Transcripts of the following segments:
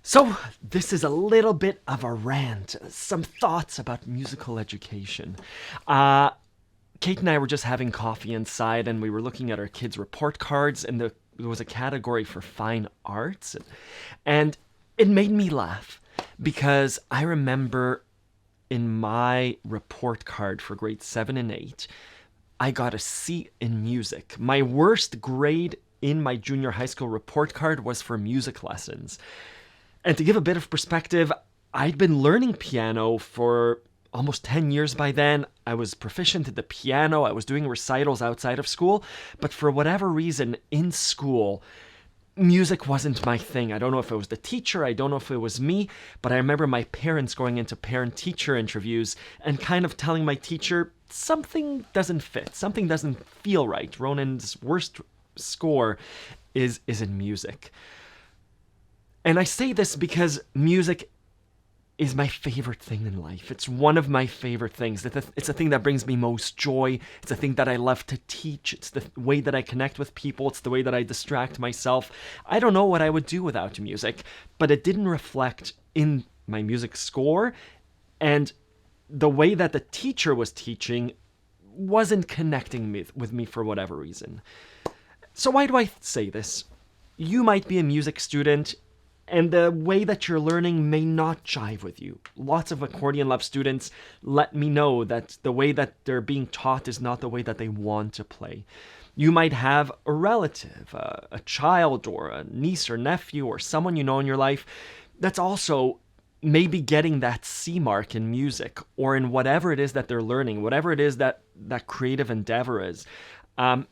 So, this is a little bit of a rant, some thoughts about musical education. Uh, Kate and I were just having coffee inside, and we were looking at our kids' report cards, and there was a category for fine arts. And it made me laugh because I remember in my report card for grade 7 and 8, I got a C in music. My worst grade in my junior high school report card was for music lessons. And to give a bit of perspective, I'd been learning piano for almost 10 years by then. I was proficient at the piano. I was doing recitals outside of school. But for whatever reason, in school, music wasn't my thing. I don't know if it was the teacher. I don't know if it was me. But I remember my parents going into parent-teacher interviews and kind of telling my teacher, something doesn't fit. Something doesn't feel right. Ronan's worst score is in music. And I say this because music is my favorite thing in life. It's one of my favorite things. It's a thing that brings me most joy. It's a thing that I love to teach. It's the way that I connect with people. It's the way that I distract myself. I don't know what I would do without music, but it didn't reflect in my music score. And the way that the teacher was teaching wasn't connecting with me for whatever reason. So why do I say this? You might be a music student, and the way that you're learning may not jive with you. Lots of Accordion Love students let me know that the way that they're being taught is not the way that they want to play. You might have a relative, a child, or a niece or nephew, or someone you know in your life that's also maybe getting that C mark in music, or in whatever it is that they're learning, whatever it is that creative endeavor is, and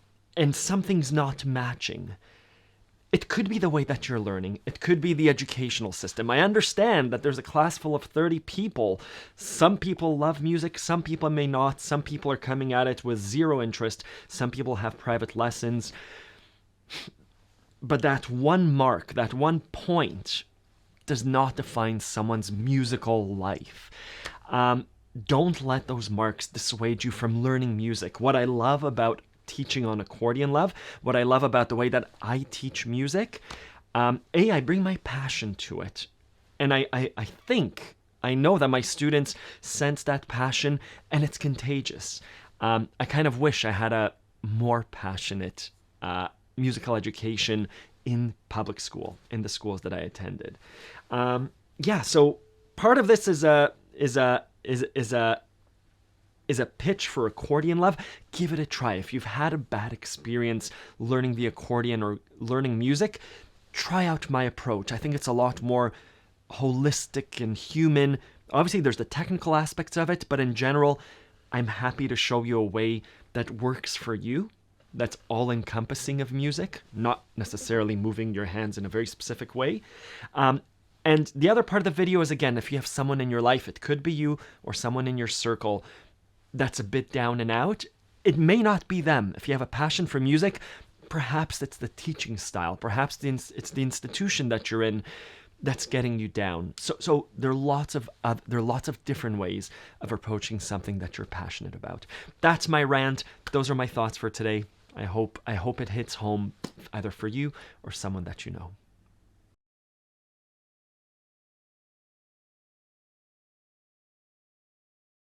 something's not matching. It could be the way that you're learning. It could be the educational system. I understand that there's a class full of 30 people. Some people love music, some people may not. Some people are coming at it with zero interest. Some people have private lessons. But that one mark, that one point, does not define someone's musical life. Don't let those marks dissuade you from learning music. What I love about teaching on Accordion Love, what I love about the way that I teach music, I bring my passion to it. And I know that my students sense that passion, and it's contagious. I kind of wish I had a more passionate musical education in public school, in the schools that I attended. So part of this is a pitch for Accordion Love. Give it a try. If you've had a bad experience learning the accordion or learning music, try out my approach. I think it's a lot more holistic and human. Obviously, there's the technical aspects of it, but in general, I'm happy to show you a way that works for you, that's all-encompassing of music, not necessarily moving your hands in a very specific way. And the other part of the video is, again, if you have someone in your life, it could be you or someone in your circle that's a bit down and out, it may not be them. If you have a passion for music, perhaps it's the teaching style. Perhaps it's the institution that you're in that's getting you down. So there are lots of different ways of approaching something that you're passionate about. That's my rant. Those are my thoughts for today. I hope it hits home either for you or someone that you know.